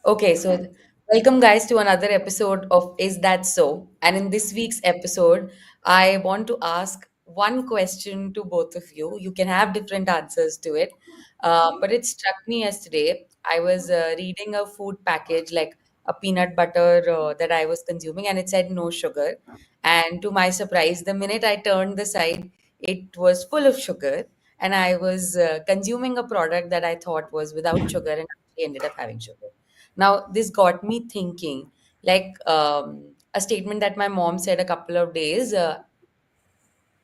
Okay, so welcome guys to another episode of Is That So? And in this week's episode, I want to ask one question to both of you. You can have different answers to it, but it struck me yesterday. I was reading a food package, like a peanut butter that I was consuming, and it said no sugar. And to my surprise, the minute I turned the side, it was full of sugar, and I was consuming a product that I thought was without sugar, and actually ended up having sugar. Now, this got me thinking, like a statement that my mom said a couple of days.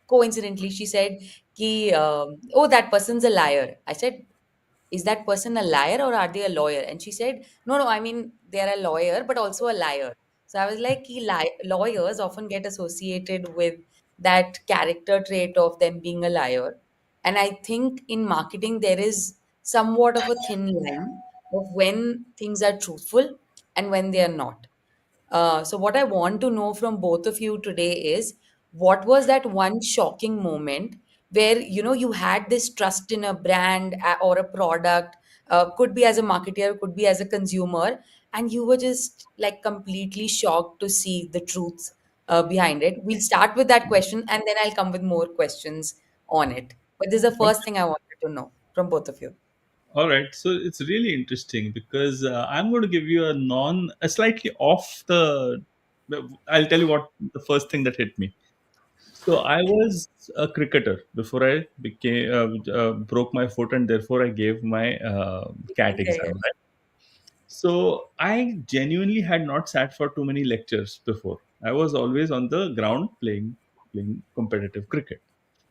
Coincidentally, she said, ki, "Oh, that person's a liar." I said, "Is that person a liar or are they a lawyer?" And she said, "No, no, I mean, they're a lawyer, but also a liar." So I was like, lawyers often get associated with that character trait of them being a liar. And I think in marketing, there is somewhat of a thin line of when things are truthful and when they are not. So what I want to know from both of you today is what was that one shocking moment where you had this trust in a brand or a product, could be as a marketer, could be as a consumer, and you were just like completely shocked to see the truth behind it. We'll start with that question and then I'll come with more questions on it. But this is the first thing I wanted to know from both of you. All right, so it's really interesting because I'm going to give you a slightly off the. I'll tell you what the first thing that hit me. So I was a cricketer before I became broke my foot, and therefore I gave my CAT Okay. exam. Right? So I genuinely had not sat for too many lectures before. I was always on the ground playing competitive cricket.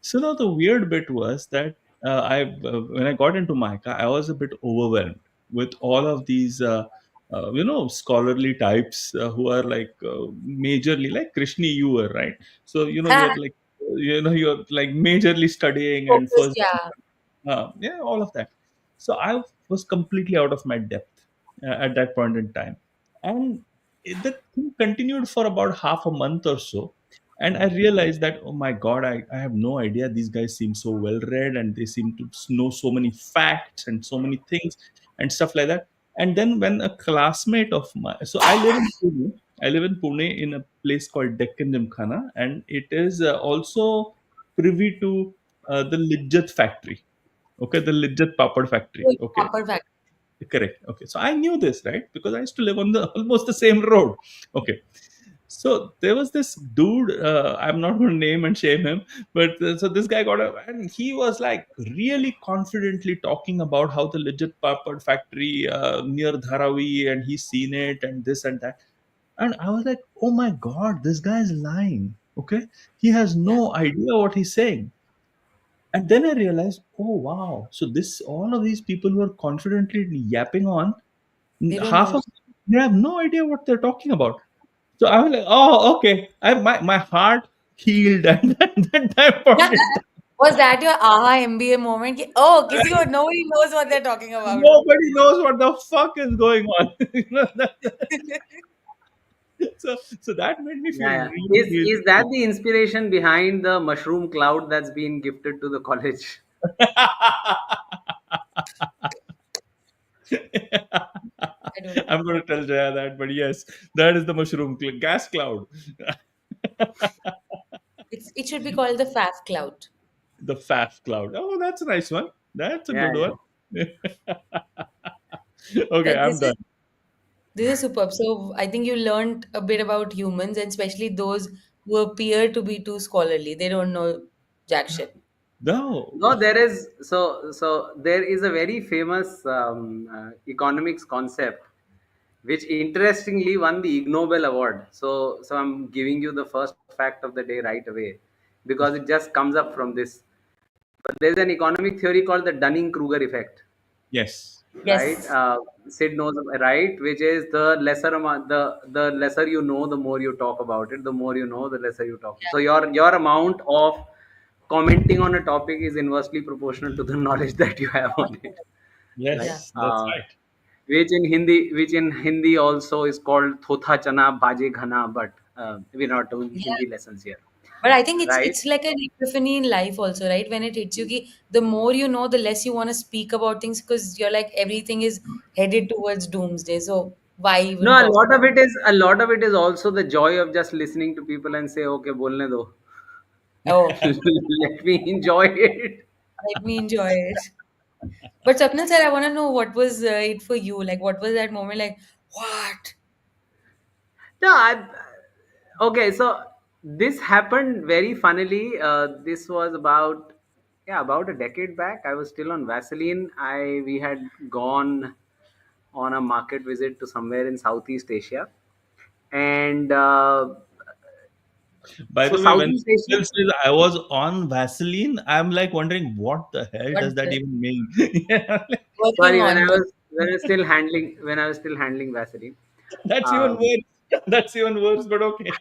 So now the weird bit was that I when I got into Mica, I was a bit overwhelmed with all of these scholarly types who are like majorly like Krishni, you were right. So you're like you're like majorly studying and Focus, first yeah. yeah, all of that. So I was completely out of my depth at that point in time, and the thing continued for about half a month or so. And I realized that, oh my God, I have no idea. These guys seem so well read, and they seem to know so many facts and so many things and stuff like that. And then when a classmate of mine, so I live in Pune in a place called Deccan Gymkhana, and it is also privy to the Lijjat factory. Okay, the Lijjat Papad factory. Okay, Proper fact. correct. Okay, so I knew this, right? Because I used to live on the almost the same road. Okay, so there was this dude. I'm not going to name and shame him, but so this guy got a, and he was like really confidently talking about how the Lijjat Papad factory near Dharavi, and he's seen it and this and that. And I was like, oh my God, this guy is lying. Okay, he has Yeah. no idea what he's saying. And then I realized, oh wow, so this all of these people who are confidently yapping on, They don't half know. of them, they have no idea what they're talking about. So I was like, oh okay, my heart healed at that point in time. Was that your aha MBA moment? Oh, kisi ko nobody knows what they're talking about. Nobody knows what the fuck is going on. So that made me feel Yeah, yeah. really, Is that the inspiration behind the mushroom cloud that's been gifted to the college? really. I don't know. I'm going to tell Jaya that, but yes, that is the gas cloud. It should be called the FAF cloud. The FAF cloud. Oh, that's a nice one. That's a Yeah, good yeah. one. Okay, That I'm done. this is superb. So I think you learned a bit about humans, and especially those who appear to be too scholarly. They don't know jack shit. No. No, there is so there is a very famous economics concept which interestingly won the Ig Nobel award. So I'm giving you the first fact of the day right away because it just comes up from this. But there's an economic theory called the Dunning-Kruger effect, Yes. right? Yes. Sid knows, right? Which is the lesser amount, the lesser you know, the more you talk about it. The more you know, the lesser you talk. So your amount of commenting on a topic is inversely proportional to the knowledge that you have on it, right? Yeah. Yes, that's right. Which in Hindi also is called thotha chana baje ghana, but we're not doing Yeah. Hindi lessons here, But I think it's right? it's like an epiphany in life also, right? When it hits you, ki, the more you know, the less you want to speak about things because you're like everything is headed towards doomsday. So Why No, even talk about a lot of it is also the joy of just listening to people and say, okay, bolne do. it? Oh, Let me enjoy it. let me enjoy it. But Sapna sir, I want to know what was it for you? Like, what was that moment? Like, what? No, okay. So this happened very funnily. This was about, yeah, about a decade back. I was still on Vaseline. I We had gone on a market visit to somewhere in Southeast Asia, and By so the way, when Southeast Asia. people says I was on Vaseline, I'm like wondering what the hell What does that the even mean? Yeah, like, working Sorry, on? when I was still handling Vaseline. that's even Um, worse. That's even worse, but okay.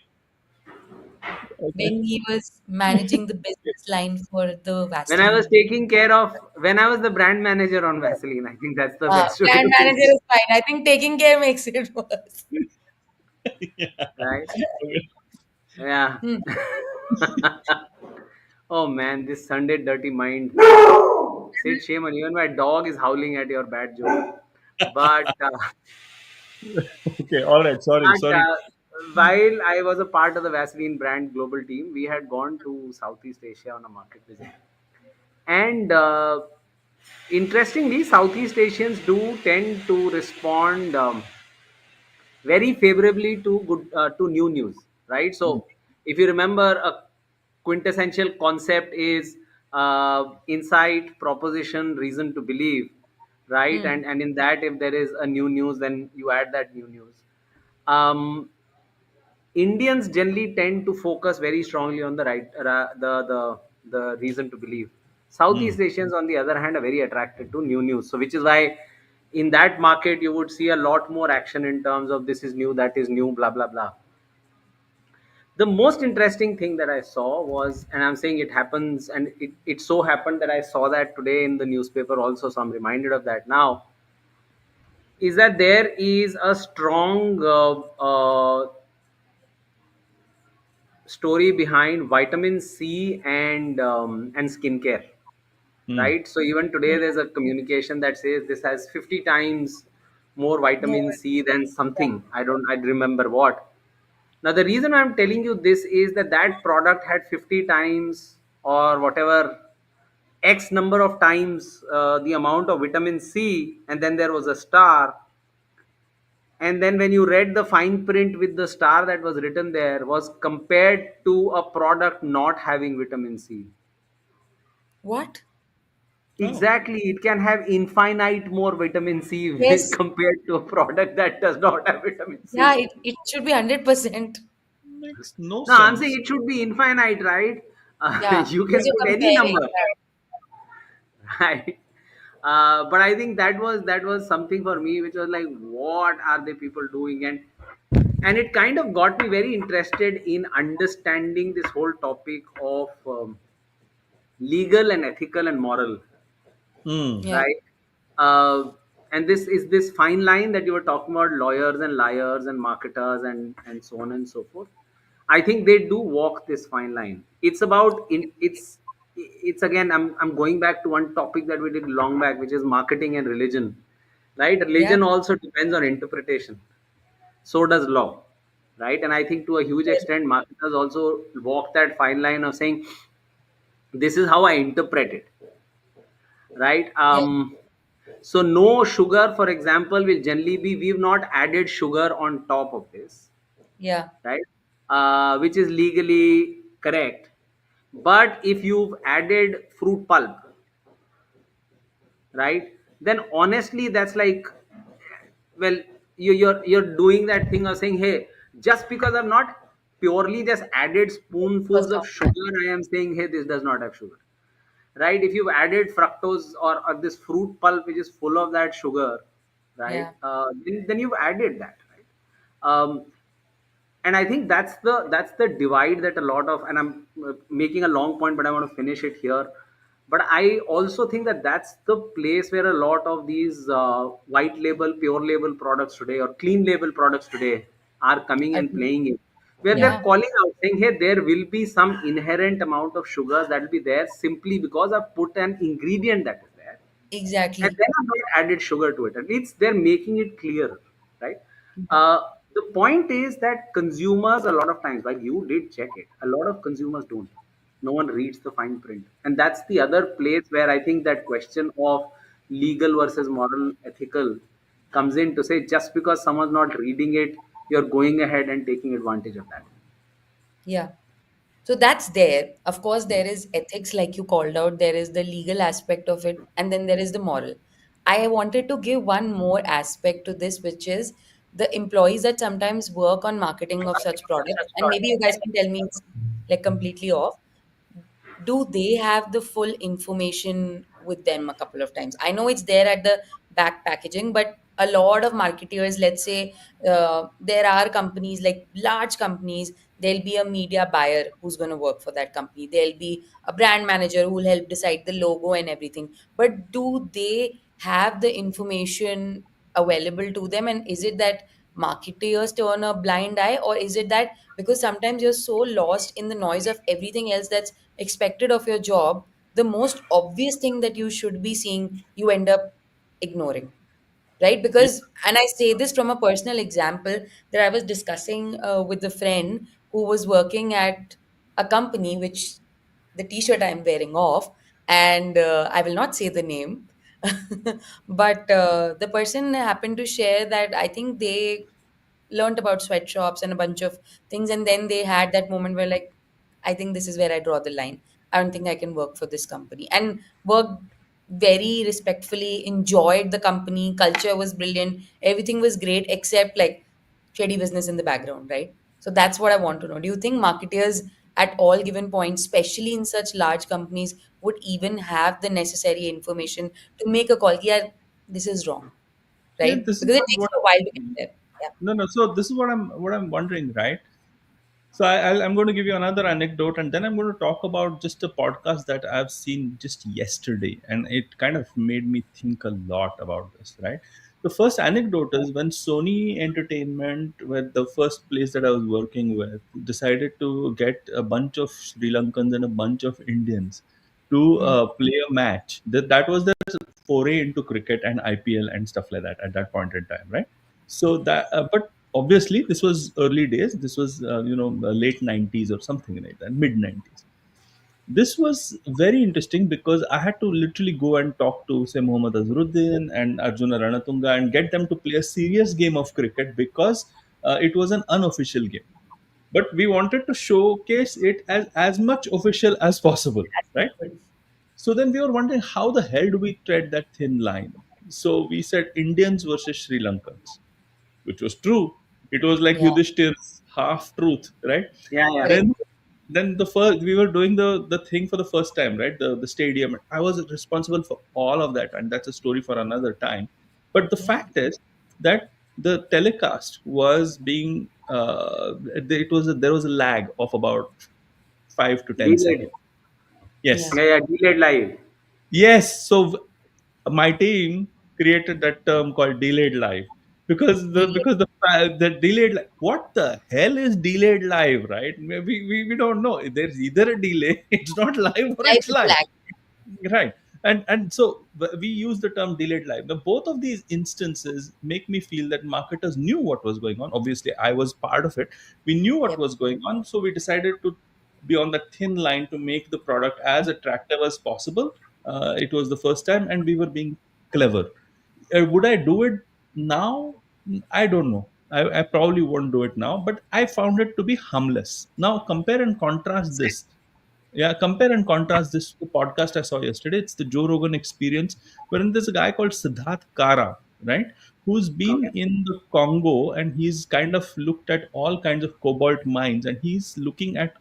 Okay. When he was managing the business line for the Vaseline. when I was the brand manager on Vaseline, I think that's the best way Brand to put manager it, is fine. I think taking care makes it worse. Yeah. right? Okay. Yeah. Hmm. Oh man, this Sunday dirty mind. Sid, shame on you. Even my dog is howling at your bad joke. But Okay. All right. Sorry. but Sorry. while I was a part of the Vaseline brand global team, we had gone to Southeast Asia on a market visit. And interestingly, Southeast Asians do tend to respond very favorably to to new news, right? Mm, So if you remember, a quintessential concept is insight, proposition, reason to believe, right? Hmm. And in that, if there is a new news, then you add that new news. Um, Indians generally tend to focus very strongly on the the reason to believe. Southeast mm, Asians, on the other hand, are very attracted to new news. So, which is why in that market you would see a lot more action in terms of this is new, that is new, blah blah blah. The most interesting thing that I saw was, and I'm saying it happens, and it so happened that I saw that today in the newspaper also, so I'm reminded of that now. Is that there is a strong story behind vitamin C and skincare, mm. right? So even today there's a communication that says this has 50 times more More. vitamin C than Yeah. something. I remember what. Now the reason I'm telling you this is that that product had 50 times or whatever X number of times the amount of vitamin C, and then there was a star, and then when you read the fine print with the star that was written there was compared to a product not having vitamin C. What? Oh, Exactly, it can have infinite more vitamin C Yes. compared to a product that does not have vitamin Yeah, C. it should be 100%. makes no No, I'm saying sense. it should be infinite, right? Yeah, You because can you're put any comparing number. that. Right. But I think that was something for me which was like, what are the people doing? And it kind of got me very interested in understanding this whole topic of legal and ethical and moral, Mm, Yeah, right? uh, and this is this fine line that you were talking about, lawyers and liars and marketers and so on and so forth. I think they do walk this fine line. It's about in it's again, I'm going back to one topic that we did long back, which is marketing and religion, right? yeah. Religion also depends on interpretation, so does law, right? And I think to a huge Yes. extent marketers also walk that fine line of saying this is how I interpret it, right? Yeah, So no sugar, for example, will generally be, we've not added sugar on top of this, yeah. right? Which is legally correct. But if you've added fruit pulp, right, then honestly that's like, well, you're doing that thing of saying, hey, just because I've not purely just added Was spoonfuls not. of sugar, I am saying, hey, this does not have sugar, right? If you've added fructose or this fruit pulp which is full of that sugar, right, Yeah. then you've added that, right? And I think that's the divide that a lot of, and I'm making a long point but I want to finish it here. But I also think that that's the place where a lot of these white label, pure label products today, or clean label products today, are coming and Agree. playing in, where Yeah, they're calling out saying, hey, there will be some inherent amount of sugars that will be there simply because I've put an ingredient that is there, and exactly. then I've not added sugar to it. At least they're making it clear, right? Uh, the point is that consumers, a lot of times, while you did check it, a lot of consumers don't. No one reads the fine print. And that's the other place where I think that question of legal versus moral, ethical comes in to say just because someone's not reading it, you're going ahead and taking advantage of that. Yeah. So that's there. Of course, there is ethics, like you called out, there is the legal aspect of it, and then there is the moral. I wanted to give one more aspect to this, which is the employees that sometimes work on marketing of such products, and maybe you guys can tell me it's like completely off. Do they have the full information with them a couple of times? I know it's there at the back packaging, but a lot of marketers, let's say, there are companies like large companies, there'll be a media buyer who's going to work for that company. There'll be a brand manager who will help decide the logo and everything. But do they have the information available to them? And is it that marketers turn a blind eye, or is it that because sometimes you're so lost in the noise of everything else that's expected of your job, the most obvious thing that you should be seeing, you end up ignoring, right? Yeah, Because, and I say this from a personal example that I was discussing with a friend who was working at a company, which the t-shirt I'm wearing off, and I will not say the name, but the person happened to share that I think they learned about sweatshops and a bunch of things, and then they had that moment where like, I think this is where I draw the line. I don't think I can work for this company, and worked very respectfully, enjoyed the company, culture was brilliant, everything was great except like shady business in the background, right? So that's what I want to know. Do you think marketers at all given points, especially in such large companies, would even have the necessary information to make a call? Yeah, this is wrong, yeah. right? This is Because it takes what. a while to get there. Yeah. No, no. So this is what I'm wondering, right? So I'm going to give you another anecdote, and then I'm going to talk about just a podcast that I've seen just yesterday, and it kind of made me think a lot about this. Right. The first anecdote is when Sony Entertainment, where the first place that I was working with, decided to get a bunch of Sri Lankans and a bunch of Indians to Hmm. play a match. That was their foray into cricket and IPL and stuff like that at that point in time, right? So that, but obviously this was early days. This was late 90s or something like that, mid 90s. This was very interesting because I had to literally go and talk to, say, Muhammad Azharuddin and Arjuna Ranatunga and get them to play a serious game of cricket because it was an unofficial game. But we wanted to showcase it as much official as possible, right? So then we were wondering how the hell do we tread that thin line? So we said Indians versus Sri Lankans, which was true. It was like Yeah, Yudhishthir's half truth, right? Yeah, yeah. correct. Then the first we were doing the thing for the first time, right? The stadium. I was responsible for all of that, and that's a story for another time. But the Yeah. fact is that the telecast was being there was a lag of about 5 to 10 seconds. Delayed. Yes, Yeah. Yeah, yeah, delayed live. yes. So my team created that term called delayed live because Delay the delayed what the hell is delayed live, right? We don't know. There's either a delay, it's not live, or life it's is live, lag. right? And so we use the term delayed live. Now both of these instances make me feel that marketers knew what was going on. Obviously I was part of it. We knew what Yep. was going on, so we decided to be on that thin line to make the product as attractive as possible. It was the first time and we were being clever. Would I do it now? I don't know. I probably won't do it now, but I found it to be harmless. Now compare and contrast this. Yeah, compare and contrast this to the podcast I saw yesterday. It's the Joe Rogan Experience, wherein there's a guy called Siddharth Kara, right, who's been Okay. in the Congo and he's kind of looked at all kinds of cobalt mines and he's looking at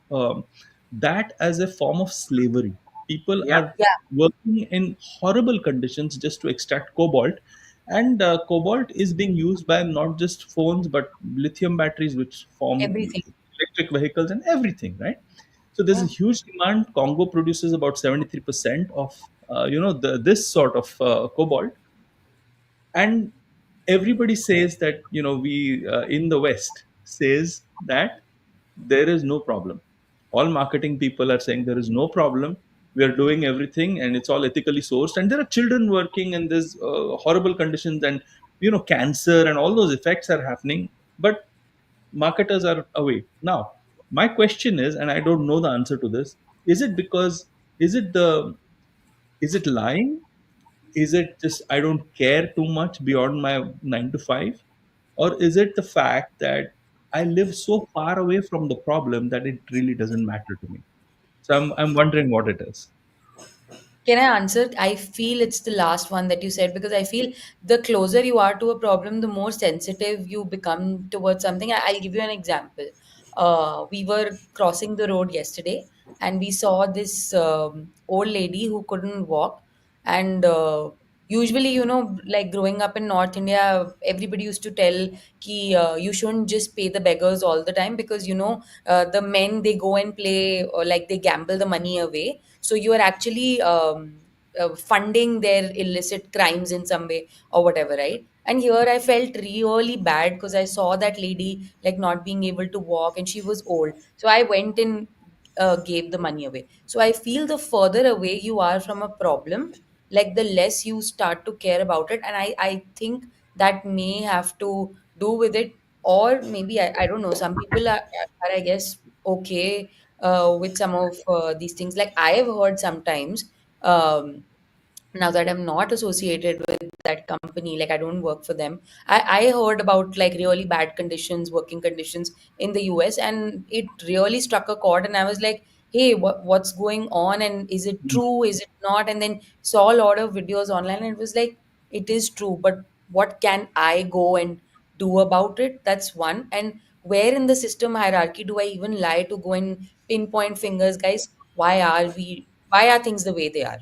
that as a form of slavery. People Yeah. are Yeah. working in horrible conditions just to extract cobalt, and cobalt is being used by not just phones but lithium batteries, which form Everything. electric vehicles and everything, right? So there's a Yeah. huge demand. Congo produces about 73% of this sort of cobalt, and everybody says that we in the West says that there is no problem. All marketing people are saying there is no problem. We are doing everything, and it's all ethically sourced. And there are children working, and there's horrible conditions, and cancer and all those effects are happening, but marketers are away. Now, my question is, and I don't know the answer to this, is it because, is it the, is it lying? Is it just I don't care too much beyond my 9 to 5? Or is it the fact that I live so far away from the problem that it really doesn't matter to me? So I'm wondering what it is. Can I answer? I feel it's the last one that you said, because I feel the closer you are to a problem, the more sensitive you become towards something. I'll give you an example. We were crossing the road yesterday and we saw this old lady who couldn't walk. And usually, like growing up in North India, everybody used to tell ki you shouldn't just pay the beggars all the time, because the men, they go and play, or like they gamble the money away, so you are actually funding their illicit crimes in some way or whatever, right? And here I felt really bad because I saw that lady like not being able to walk and she was old. So I went and gave the money away. So I feel the further away you are from a problem, like the less you start to care about it. And I think that may have to do with it. Or maybe I don't know, some people are I guess okay with some of these things. Like I have heard sometimes, now that I'm not associated with that company, like I don't work for them, I heard about like really bad conditions, working conditions in the US, and it really struck a chord. And I was like, hey, what's going on? And is it Mm. true? Is it not? And then saw a lot of videos online, and it was like, it is true, but what can I go and do about it? That's one. And where in the system hierarchy do I even lie to go and pinpoint fingers, guys? Why are things the way they are?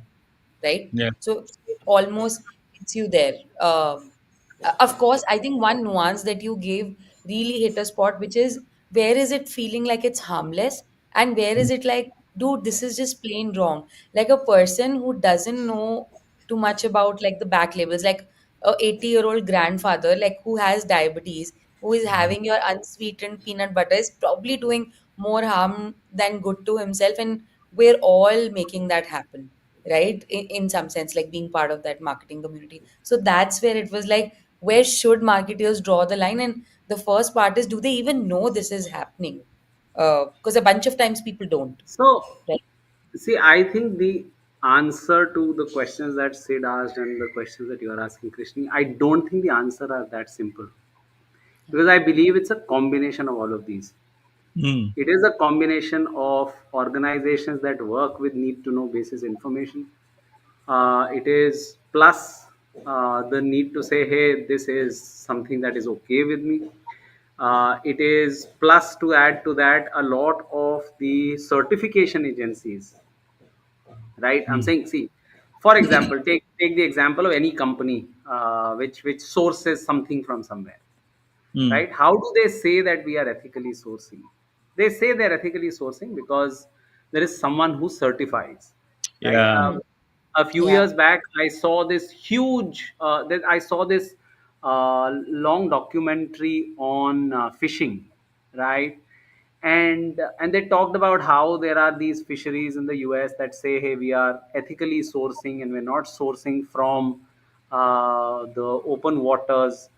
Right? Yeah. So it almost hits you there. Of course, I think one nuance that you gave really hit a spot, which is where is it feeling like it's harmless, and where is it like, dude, this is just plain wrong. Like a person who doesn't know too much about like the back labels, like a 80-year-old grandfather, like who has diabetes, who is having your unsweetened peanut butter, is probably doing more harm than good to himself, and we're all making that happen, right? In some sense, like being part of that marketing community. So that's where it was like, where should marketers draw the line? And the first part is, do they even know this is happening? Because a bunch of times people don't, So, right? see, I think the answer to the questions that Sid asked and the questions that you are asking, Krishni, I don't think the answer are that simple, because I believe it's a combination of all of these. Mm. It is a combination of organizations that work with need to know basis information. It is plus the need to say, hey, this is something that is okay with me. It is plus, to add to that, a lot of the certification agencies, right? I'm Mm. saying, see, for example, take the example of any company which sources something from somewhere, Mm. right? How do they say that we are ethically sourcing? They say they're ethically sourcing because there is someone who certifies, right? Yeah. A few Yeah. years back, I saw this huge, I saw this long documentary on fishing, right? And they talked about how there are these fisheries in the US that say, hey, we are ethically sourcing and we're not sourcing from the open waters.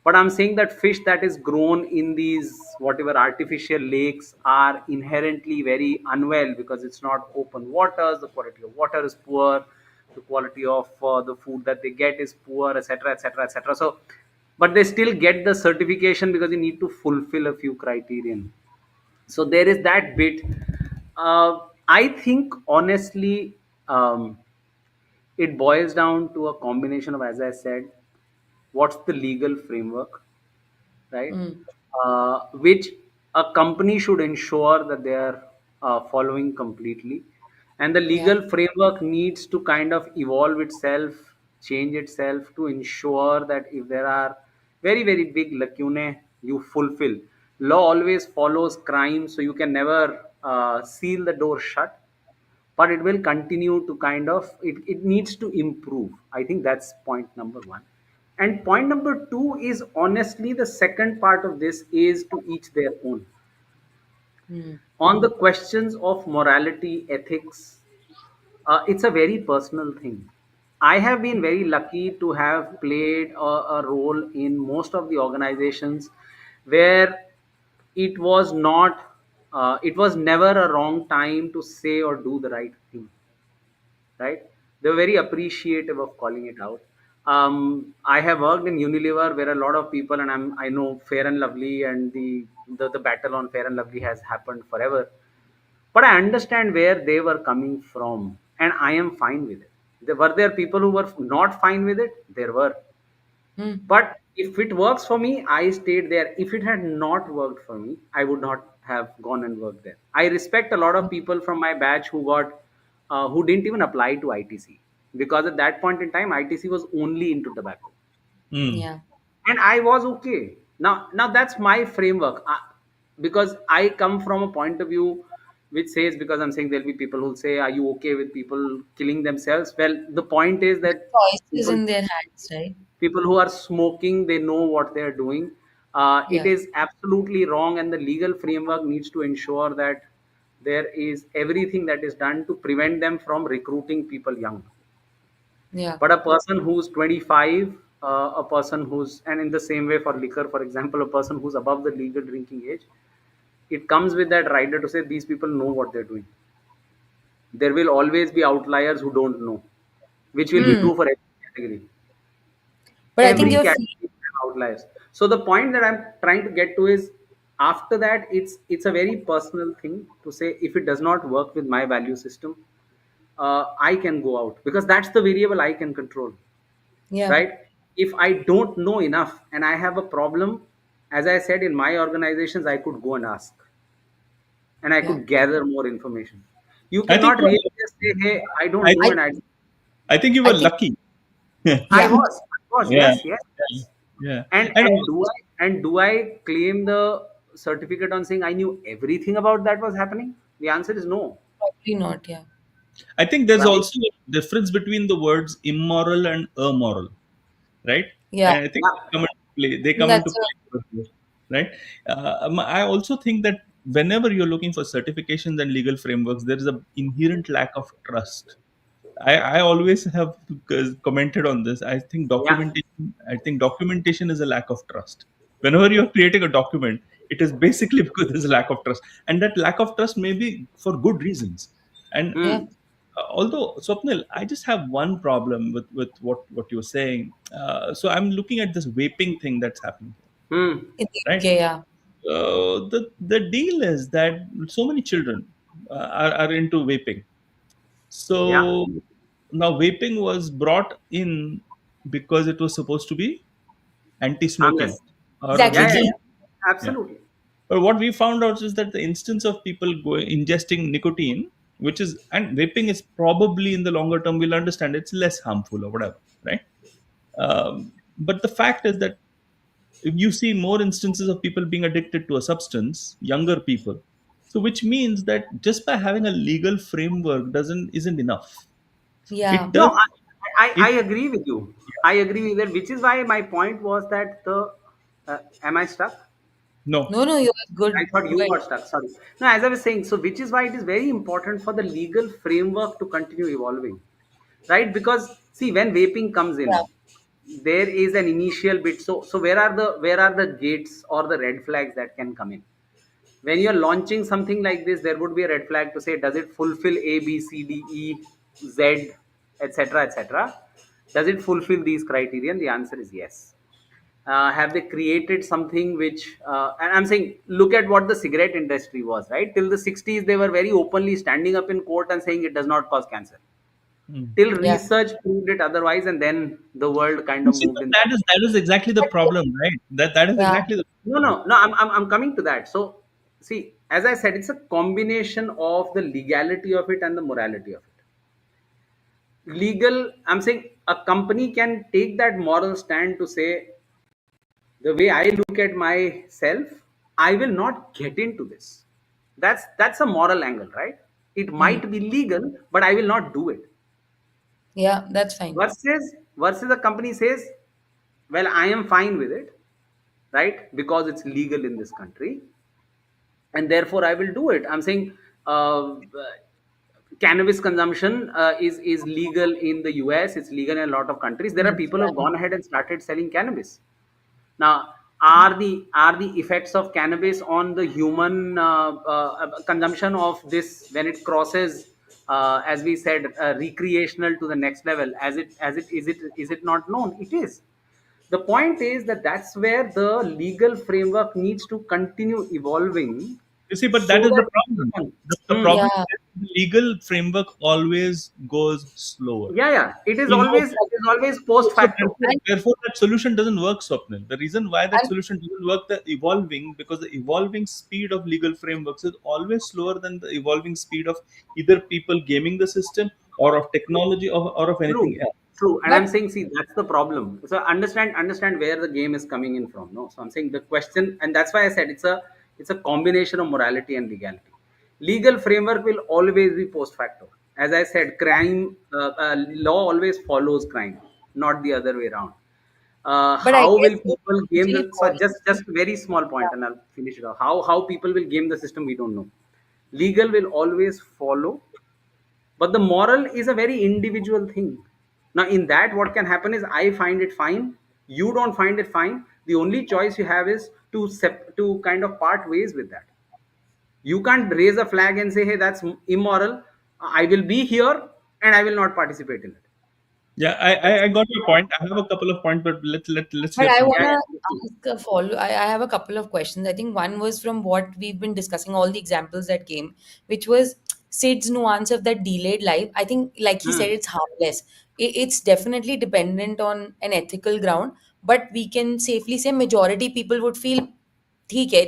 But I'm saying that fish that is grown in these whatever artificial lakes are inherently very unwell, because it's not open waters, the quality of water is poor, the quality of the food that they get is poor, etc., etc., etc. So, but they still get the certification because you need to fulfill a few criterion. So there is that bit. I think honestly, it boils down to a combination of, as I said, what's the legal framework, right? Mm. Which a company should ensure that they are following completely. And the Yeah. legal framework needs to kind of evolve itself, change itself to ensure that if there are very, very big lacunae, you fulfill. Law always follows crime, so you can never seal the door shut, but it will continue to kind of, it needs to improve. I think that's point number one. And point number two is, honestly, the second part of this is to each their own. Mm. On the questions of morality, ethics, it's a very personal thing. I have been very lucky to have played a role in most of the organizations where it was not, it was never a wrong time to say or do the right thing, right? They were very appreciative of calling it out. I have worked in Unilever where a lot of people, and I know Fair and Lovely and the battle on Fair and Lovely has happened forever. But I understand where they were coming from, and I am fine with it. Were there people who were not fine with it? There were. Hmm. But if it works for me, I stayed there. If it had not worked for me, I would not have gone and worked there. I respect a lot of people from my batch who didn't even apply to ITC, because at that point in time, ITC was only into tobacco, Hmm. Yeah. and I was okay. Now that's my framework, because I come from a point of view which says, because I'm saying there'll be people who'll say, "Are you okay with people killing themselves?" Well, the point is The that choice is people in their hands, right? people who are smoking, they know what they're doing. It Yeah. is absolutely wrong, and the legal framework needs to ensure that there is everything that is done to prevent them from recruiting people young. Yeah. But a person who's 25, a person who's, and in the same way for liquor, for example, a person who's above the legal drinking age, it comes with that rider to say these people know what they're doing. There will always be outliers who don't know, which will be Hmm. true for every category. But I think Every you're category have outliers. So the point that I'm trying to get to is, after that, it's a very personal thing to say, if it does not work with my value system, I can go out, because that's the variable I can control, yeah. right? If I don't know enough and I have a problem, as I said, in my organizations, I could go and ask, and I Yeah. could gather more information. You I think cannot really just say, hey, I don't I know, I and I think you I were think lucky. I yeah. was, Yeah, yes, yes, yes. yeah, And and do I claim the certificate on saying I knew everything about that was happening? The answer is no, Probably not. Yeah. I think there's right? also a difference between the words immoral and amoral, right? Yeah. And I think Yeah. they come into play. They come into That's a play over here, right? I also think that whenever you're looking for certifications and legal frameworks, there is a inherent lack of trust. I always have commented on this. Yeah. I think documentation is a lack of trust. Whenever you're creating a document, it is basically because there's a lack of trust, and that lack of trust may be for good reasons. And yeah. Hmm. although Swapnil, I just have one problem with what you're saying. So I'm looking at this vaping thing that's happening, Hmm. In the right? UK, yeah. The deal is that so many children are into vaping. Yeah. So now vaping was brought in because it was supposed to be anti-smoking, Harmless. or Yeah. Exactly. Yeah. maybe, Yeah. yeah. Absolutely. But what we found out is that the instance of people ingesting nicotine, which is, and vaping is probably in the longer term, we'll understand it's less harmful or whatever, right? But the fact is that if you see more instances of people being addicted to a substance, younger people. So which means that just by having a legal framework doesn't isn't enough. It Yeah. No, does I it agree with you. I agree with that, which is why my point was that am I stuck? no. No, no, you're I good. thought Go you ahead. got stuck. Sorry. No, as I was saying, so which is why it is very important for the legal framework to continue evolving, right? Because see, when vaping comes Yeah. in, there is an initial bit. So where are the gates or the red flags that can come in? When you're launching something like this, there would be a red flag to say, does it fulfill A, B, C, D, E, Z, etc., etc. Does it fulfill these criteria? And the answer is yes. Have they created something which, and I'm saying, look at what the cigarette industry was, right? Till the 60s, they were very openly standing up in court and saying it does not cause cancer. Hmm. Till Yeah. research proved it otherwise, and then the world kind You of see, moved but in that. that is exactly the But problem, right? That is yeah. exactly the No, problem. no, no. I'm coming to that. So, see, as I said, it's a combination of the legality of it and the morality of it. Legal, I'm saying a company can take that moral stand to say, the way I look at myself, I will not get into this. That's a moral angle, right? It Hmm. might be legal, but I will not do it. Yeah, that's fine. Versus a company says, well, I am fine with it, right? Because it's legal in this country, and therefore I will do it. I'm saying, uh, cannabis consumption is legal in the US. It's legal in a lot of countries. There are Yes, people who have yeah. gone ahead and started selling cannabis. Now, are the effects of cannabis on the human consumption of this, when it crosses, as we said, recreational to the next level? As it not known? It is. The point is that that's where the legal framework needs to continue evolving, You see, but that so is the that it problem. can. The Hmm. problem Yeah. is the legal framework always goes slower. Yeah, yeah. It is You know, always, it is always post so facto. And therefore, that solution doesn't work, Swapnil. The reason why that and solution doesn't work, the evolving, because the evolving speed of legal frameworks is always slower than the evolving speed of either people gaming the system or of technology or of anything True, else. true. And I'm but saying, see, that's the problem. So understand where the game is coming in from. No, so I'm saying the question, and that's why I said it's a combination of morality and legality. Legal framework will always be post facto. As I said, law always follows crime, not the other way around. I How guess will it people game actually the? So falls. just very small point, Yeah. and I'll finish it off. How people will game the system, we don't know. Legal will always follow, but the moral is a very individual thing. Now in that, what can happen is, I find it fine, you don't find it fine. The only choice you have is to kind of part ways with that. You can't raise a flag and say, hey, that's immoral, I will be here and I will not participate in it. Yeah, That's I got your point. I have a couple of points, but let's But hear I from want you. Yeah, to yeah, please. ask a follow. I have a couple of questions. I think one was from what we've been discussing, all the examples that came, which was Sid's nuance of that delayed life. I think, like he said, Hmm. it's harmless. It's definitely dependent on an ethical ground, but we can safely say majority people would feel ठीक है,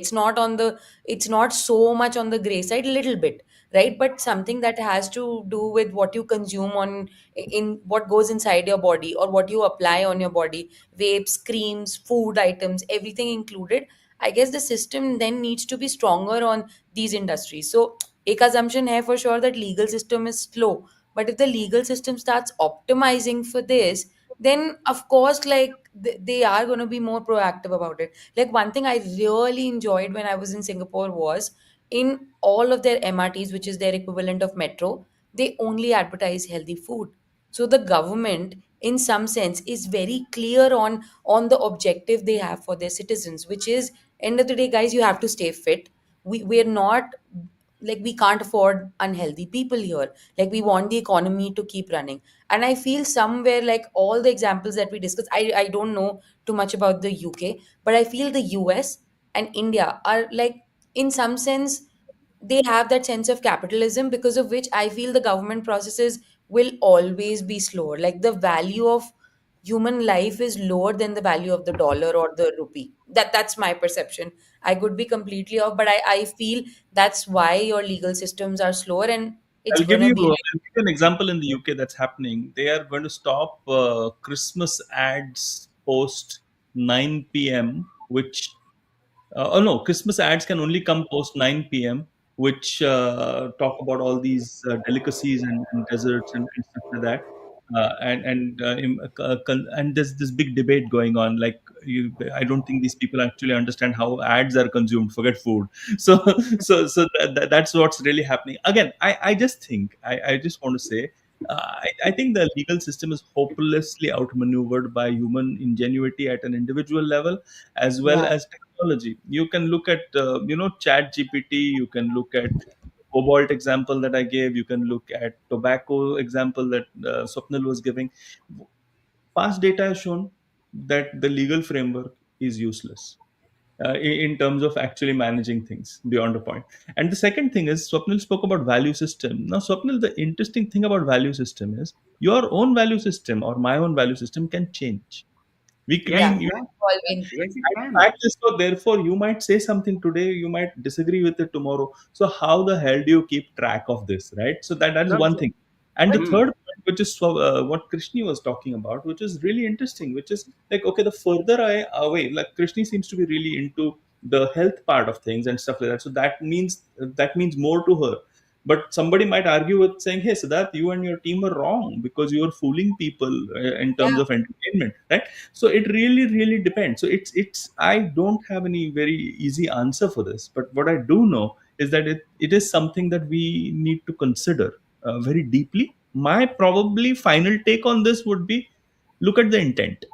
it's not so much on the gray side, little bit, right? But something that has to do with what you consume on in what goes inside your body or what you apply on your body, vapes, creams, food items, everything included. I guess the system then needs to be stronger on these industries. So एक assumption है for sure that legal system is slow, but if the legal system starts optimizing for this, then of course, like they are going to be more proactive about it. Like one thing I really enjoyed when I was in Singapore was in all of their MRTs, which is their equivalent of metro, they only advertise healthy food. So the government, in some sense, is very clear on the objective they have for their citizens, which is end of the day, guys, you have to stay fit. We're not like we can't afford unhealthy people here. Like we want the economy to keep running. And I feel somewhere like all the examples that we discussed, I don't know too much about the UK, but I feel the US and India are like, in some sense, they have that sense of capitalism because of which I feel the government processes will always be slower. Like the value of human life is lower than the value of the dollar or the rupee. That's my perception. I could be completely off, but I feel that's why your legal systems are slower and it's gonna be I'll like give you an example in the UK that's happening. They are going to stop Christmas ads post 9 p.m., which oh no, Christmas ads can only come post 9 p.m., which talk about all these delicacies and desserts and stuff like that. And there's this big debate going on. Like, I don't think these people actually understand how ads are consumed. Forget food. So, that's what's really happening. Again, I just think I just want to say. I think the legal system is hopelessly outmaneuvered by human ingenuity at an individual level, as well yeah. as technology. You can look at Chat GPT. You can look at cobalt example that I gave. You can look at tobacco example that Swapnil was giving. Past data has shown that the legal framework is useless in terms of actually managing things beyond a point. And the second thing is, Swapnil spoke about value system. Now, Swapnil, the interesting thing about value system is your own value system or my own value system can change. Yes, Yeah, it We can. evolving. Yes, it can. fact is, so therefore you might say something today, you might disagree with it tomorrow. So how the hell do you keep track of this, right? So that is No, one so, thing. And the But hmm. third point, which is what Krishni was talking about, which is really interesting, which is like, okay, the further I away, like Krishni seems to be really into the health part of things and stuff like that. So that means more to her. But somebody might argue with saying, hey, Siddharth, you and your team are wrong because you are fooling people in terms yeah, of entertainment, right? So it really depends. So it's I don't have any very easy answer for this, but what I do know is that it is something that we need to consider. very deeply. My probably final take on this would be, look at the intent.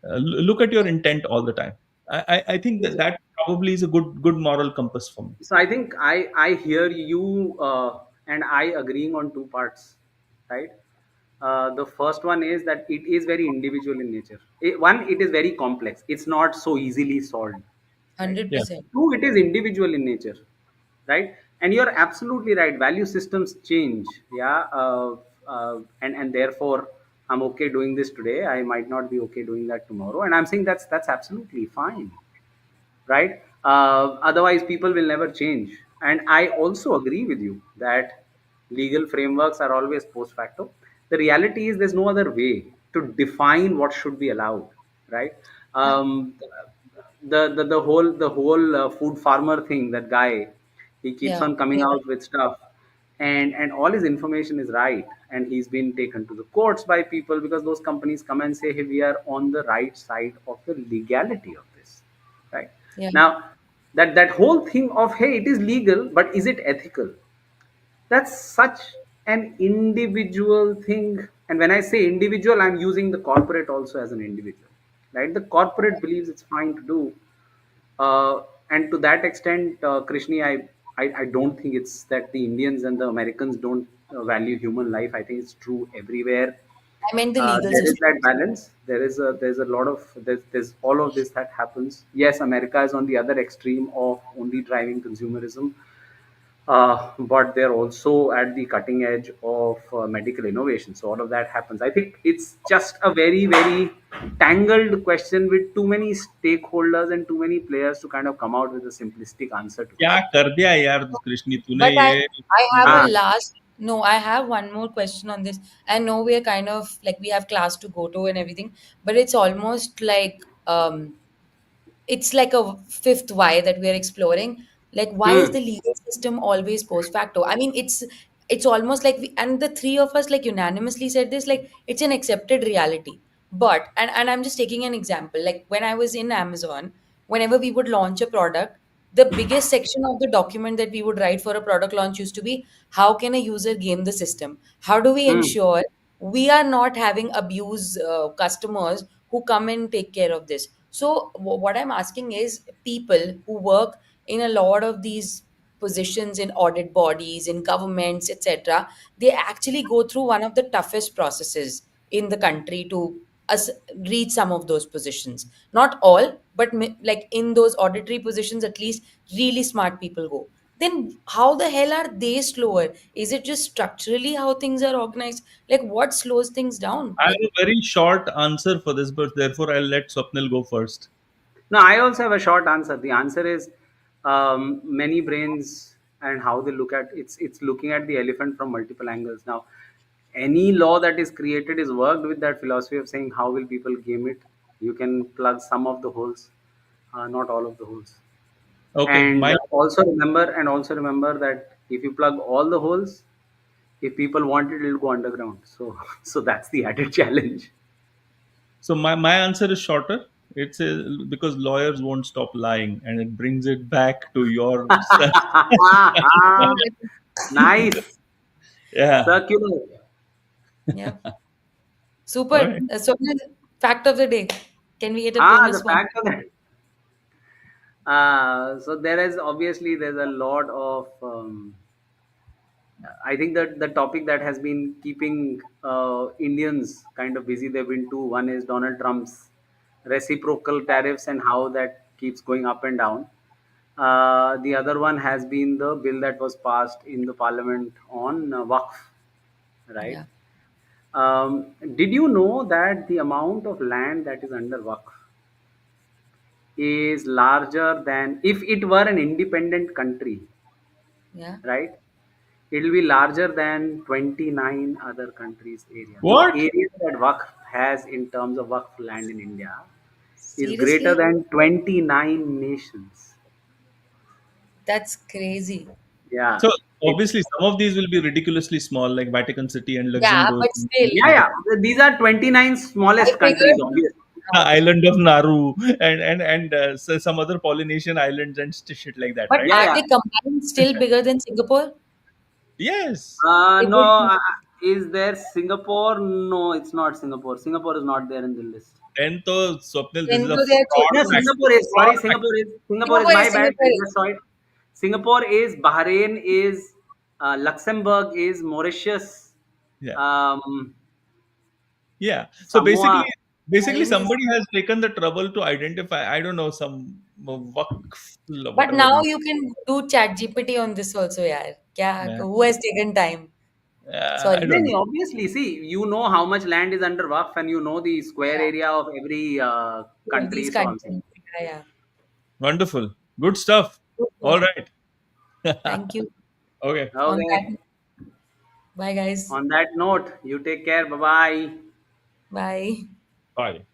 Look at your intent all the time. I think that that probably is a good moral compass for me. So I think I hear you, and I agreeing on two parts, right? The first one is that it is very individual in nature. One, it is very complex. It's not so easily solved, right? Yeah. 100%. Two, it is individual in nature, right? And you're absolutely right. Value systems change, yeah, and therefore I'm okay doing this today. I might not be okay doing that tomorrow, and I'm saying that's absolutely fine, right? Otherwise, people will never change. And I also agree with you that legal frameworks are always post facto. The reality is there's no other way to define what should be allowed, right? Yeah. Um, the whole food farmer thing, that guy, he keeps Yeah. on coming Yeah. out with stuff, and all his information is right, and he's been taken to the courts by people because those companies come and say, hey, we are on the right side of the legality of this, right? Yeah. Now, that whole thing of, hey, it is legal, but is it ethical? That's such an individual thing. And when I say individual, I'm using the corporate also as an individual, right? The corporate believes it's fine to do, and to that extent, Krishni, I don't think it's that the Indians and the Americans don't value human life. I think it's true everywhere. I meant the legal There is system. that balance. There's a lot of there's all of this that happens. Yes, America is on the other extreme of only driving consumerism, but they're also at the cutting edge of medical innovation. So all of that happens. I think it's just a very, very tangled question with too many stakeholders and too many players to kind of come out with a simplistic answer to क्या it. कर दिया यार कृष्णी तूने But I ये I have a Ah, last no, I have one more question on this. I know we're kind of like we have class to go to and everything, but it's almost like it's like a fifth why that we are exploring. Like, why is hmm, the legal system always post facto? I mean, it's almost like we, and the three of us like unanimously said this, like it's an accepted reality. But and I'm just taking an example. Like when I was in Amazon, whenever we would launch a product, the biggest section of the document that we would write for a product launch used to be, how can a user game the system? How do we hmm, ensure we are not having abuse customers who come and take care of this? So what I'm asking is, people who work in a lot of these positions in audit bodies, in governments, etc., they actually go through one of the toughest processes in the country to us reach some of those positions. Not all, but like in those auditory positions, at least really smart people go. Then how the hell are they slower? Is it just structurally how things are organized? Like what slows things down? I have Like a very short answer for this, but therefore I'll let Swapnil go first. no, I also have a short answer. The answer is many brains and how they look at it's looking at the elephant from multiple angles. Now, any law that is created is worked with that philosophy of saying how will people game it. You can plug some of the holes, not all of the holes. Okay, And my also remember that if you plug all the holes, if people want it, it'll go underground. So so that's the added challenge. my answer is shorter. It's because lawyers won't stop lying, and it brings it back to your Nice. yeah. Circular. yeah. All Super. right. So, fact of the day. Can we get a bonus The one? fact of that. So there's a lot of I think that the topic that has been keeping Indians kind of busy, they've been two. One is Donald Trump's reciprocal tariffs and how that keeps going up and down. The other one has been the bill that was passed in the parliament on Waqf, right? Yeah. Did you know that the amount of land that is under Waqf is larger than if it were an independent country, Yeah. right? It will be larger than 29 other countries' area. The What? area that Waqf has in terms of Waqf land in India is greater Seriously? than 29 nations. That's crazy. Yeah. So It's obviously, some of these will be ridiculously small, like Vatican City and Yeah, Luxembourg, but still, yeah, yeah. These are 29 I smallest countries, figured. obviously. island of Nauru, and some other Polynesian islands and shit like that, But right? Yeah, are yeah. they combined still bigger than Singapore? Yes. It No. would be. Is there Singapore? No, it's not Singapore. Singapore is not there in the list. Then to Swapnil, this Then is a to they are fraud No, chosen. factory. Singapore is. Fraud Sorry, Singapore factory. is. Singapore is Singapore my is, bad. Singapore I is. just saw it. Singapore is. Bahrain is. Luxembourg is. Mauritius. Yeah. Um, Yeah. So Samoa. basically Bahrain is. somebody has taken the trouble to identify, I don't know, some Waqf or But whatever. now you can do chat GPT on this also, yeah. Yeah. Who has taken time? I Sorry. No, don't know. no, obviously, see, you know how much land is under Waqf and you know the square Yeah. area of every All these country. So I'm saying. countries. Yeah, yeah. Wonderful. Good stuff. Good All one. right. Thank you. Okay. On Okay. that, bye guys. On that note, you take care. Bye bye. Bye. Bye.